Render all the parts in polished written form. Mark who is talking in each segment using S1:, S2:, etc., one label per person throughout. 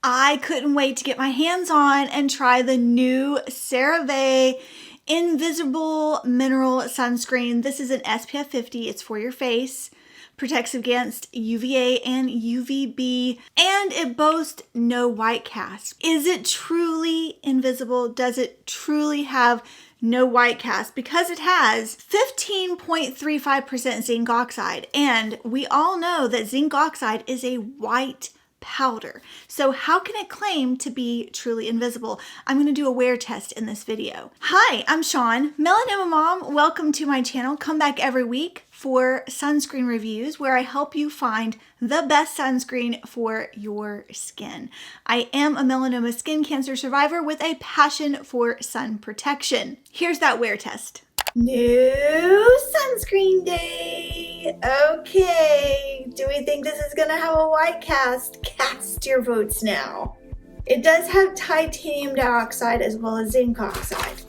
S1: I couldn't wait to get my hands on and try the new CeraVe Invisible Mineral Sunscreen. This is an SPF 50. It's for your face, protects against UVA and UVB, and it boasts no white cast. Is it truly invisible? Does it truly have no white cast? Because it has 15.35% zinc oxide, and we all know that zinc oxide is a white powder. So how can it claim to be truly invisible? I'm going to do a wear test in this video. Hi, I'm Sean, Melanoma Mom. Welcome to my channel. Come back every week for sunscreen reviews where I help you find the best sunscreen for your skin. I am a melanoma skin cancer survivor with a passion for sun protection. Here's that wear test. New sunscreen day. Okay, do we think this is gonna have a white cast? Cast your votes now. It does have titanium dioxide as well as zinc oxide.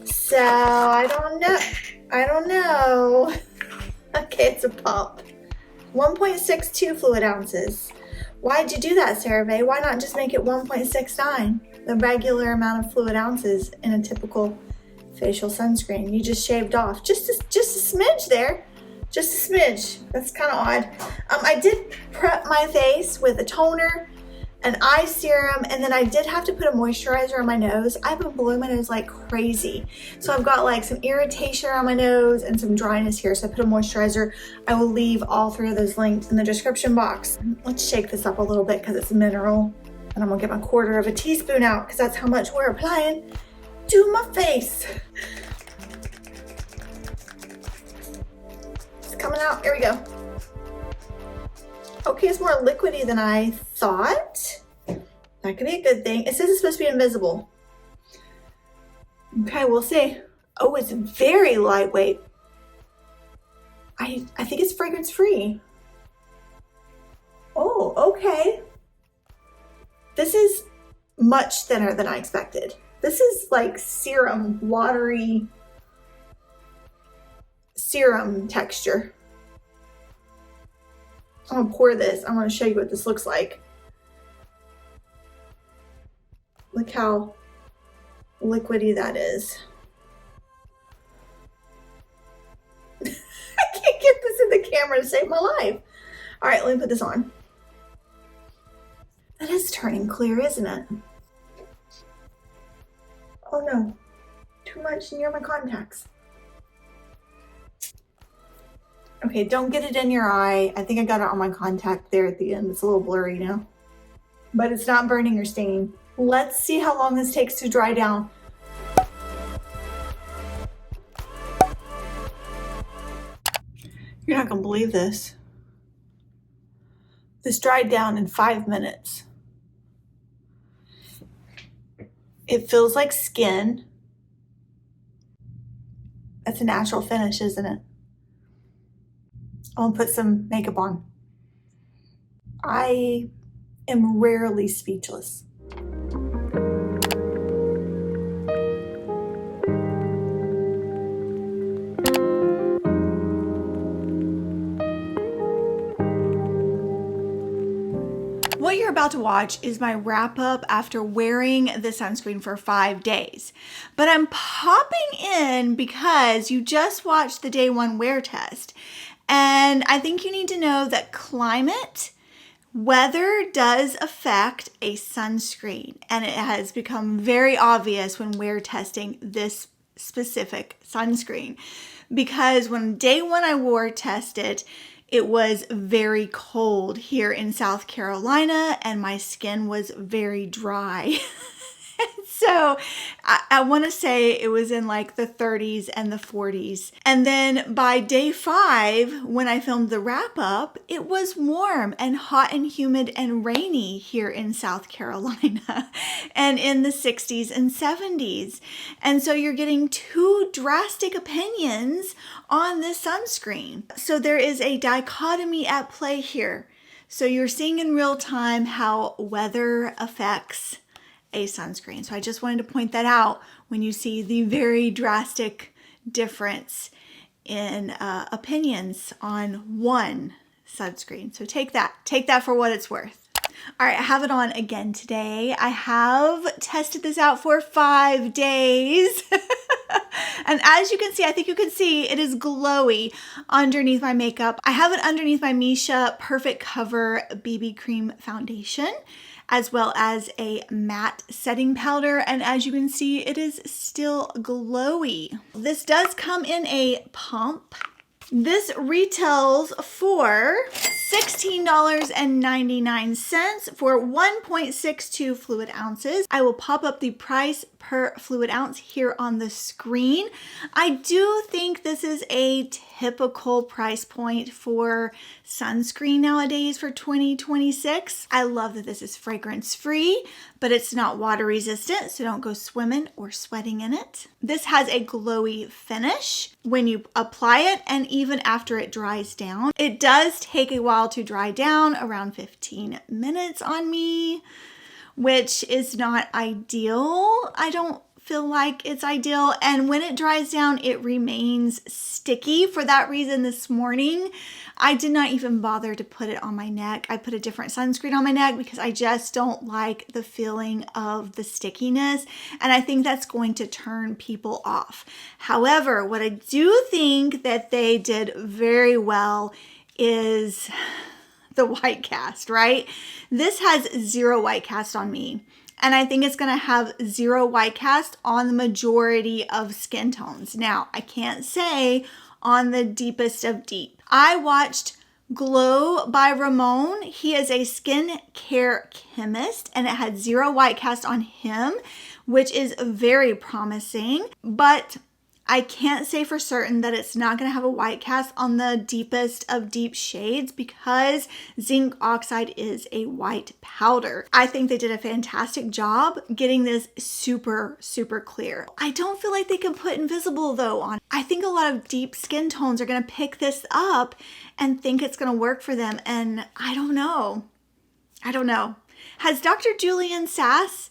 S1: So I don't know. Okay, it's a pump. 1.62 fluid ounces. Why'd you do that, CeraVe? Why not just make it 1.69? The regular amount of fluid ounces in a typical facial sunscreen. You just shaved off just a smidge there, just a smidge. That's kind of odd. I did prep my face with a toner, an eye serum, and then I did have to put a moisturizer on my nose. I've been blowing my nose like crazy, so I've got like some irritation around my nose and some dryness here, so I put a moisturizer. I will leave all three of those links in the description box. Let's shake this up a little bit because it's mineral, and I'm gonna get my 1/4 teaspoon out because that's how much we're applying to my face. It's coming out. Here we go. Okay, it's more liquidy than I thought. That could be a good thing. It says it's supposed to be invisible. Okay, we'll see. Oh, it's very lightweight. I think it's fragrance free. Oh, okay. This is much thinner than I expected. This is like serum, watery serum texture. I'm gonna pour this. I want to show you what this looks like. Look how liquidy that is. I can't get this in the camera to save my life. All right, let me put this on. That is turning clear, isn't it? Oh no, too much near my contacts. Okay, don't get it in your eye. I think I got it on my contact there at the end. It's a little blurry now, but it's not burning or stinging. Let's see how long this takes to dry down. You're not gonna believe this. This dried down in 5 minutes. It feels like skin. That's a natural finish, isn't it? I'll put some makeup on. I am rarely speechless. What you're about to watch is my wrap up after wearing the sunscreen for 5 days. But I'm popping in because you just watched the day 1 wear test. And I think you need to know that climate, weather does affect a sunscreen. And it has become very obvious when wear testing this specific sunscreen. Because when day 1 I wore tested, it was very cold here in South Carolina and my skin was very dry. So I want to say it was in like the 30s and the 40s. And then by day 5, when I filmed the wrap up, it was warm and hot and humid and rainy here in South Carolina and in the 60s and 70s. And so you're getting 2 drastic opinions on this sunscreen. So there is a dichotomy at play here. So you're seeing in real time how weather affects a sunscreen. So I just wanted to point that out when you see the very drastic difference in opinions on one sunscreen. So take that for what it's worth. All right, I have it on again today. I have tested this out for 5 days. And as you can see, I think you can see it is glowy underneath my makeup. I have it underneath my Misha Perfect Cover BB Cream Foundation, as well as a matte setting powder. And as you can see, it is still glowy. This does come in a pump. This retails for $16.99 for 1.62 fluid ounces. I will pop up the price per fluid ounce here on the screen. I do think this is a typical price point for sunscreen nowadays for 2026. I love that this is fragrance free, but it's not water resistant, so don't go swimming or sweating in it. This has a glowy finish when you apply it and even after it dries down. It does take a while to dry down, around 15 minutes on me, which is not ideal. I don't feel like it's ideal. And when it dries down, it remains sticky. For that reason, this morning, I did not even bother to put it on my neck. I put a different sunscreen on my neck because I just don't like the feeling of the stickiness. And I think that's going to turn people off. However, what I do think that they did very well is the white cast, right? This has 0 white cast on me. And I think it's going to have 0 white cast on the majority of skin tones. Now, I can't say on the deepest of deep. I watched Glow by Ramon. He is a skincare chemist and it had 0 white cast on him, which is very promising. But I can't say for certain that it's not going to have a white cast on the deepest of deep shades because zinc oxide is a white powder. I think they did a fantastic job getting this super, super clear. I don't feel like they can put Invisible though on. I think a lot of deep skin tones are going to pick this up and think it's going to work for them. And I don't know. Has Dr. Julian Sass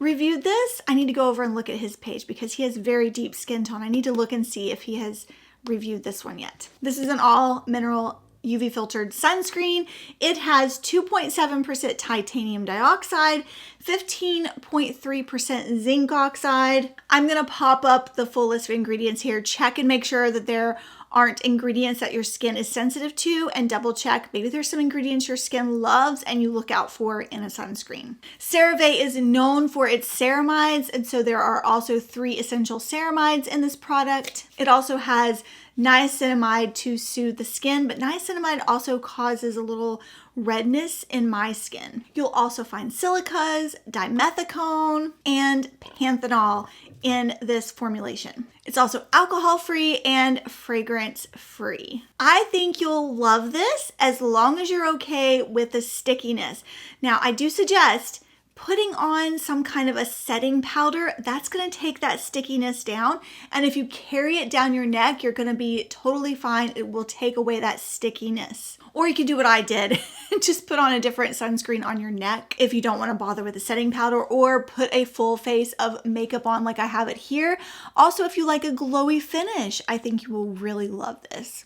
S1: reviewed this? I need to go over and look at his page because he has very deep skin tone. I need to look and see if he has reviewed this one yet. This is an all mineral UV filtered sunscreen. It has 2.7% titanium dioxide, 15.3% zinc oxide. I'm gonna pop up the full list of ingredients here. Check and make sure that there aren't ingredients that your skin is sensitive to, and double check. Maybe there's some ingredients your skin loves and you look out for in a sunscreen. CeraVe is known for its ceramides, and so there are also 3 essential ceramides in this product. It also has niacinamide to soothe the skin, but niacinamide also causes a little redness in my skin. You'll also find silicas, dimethicone, and panthenol in this formulation. It's also alcohol-free and fragrance-free. I think you'll love this as long as you're okay with the stickiness. Now, I do suggest putting on some kind of a setting powder. That's going to take that stickiness down. And if you carry it down your neck, you're going to be totally fine. It will take away that stickiness. Or you can do what I did and just put on a different sunscreen on your neck if you don't want to bother with the setting powder, or put a full face of makeup on like I have it here. Also, if you like a glowy finish, I think you will really love this.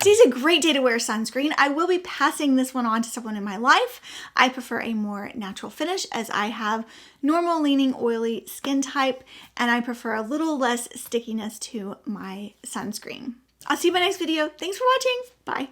S1: Today's a great day to wear sunscreen. I will be passing this one on to someone in my life. I prefer a more natural finish as I have normal leaning oily skin type, and I prefer a little less stickiness to my sunscreen. I'll see you in my next video. Thanks for watching. Bye.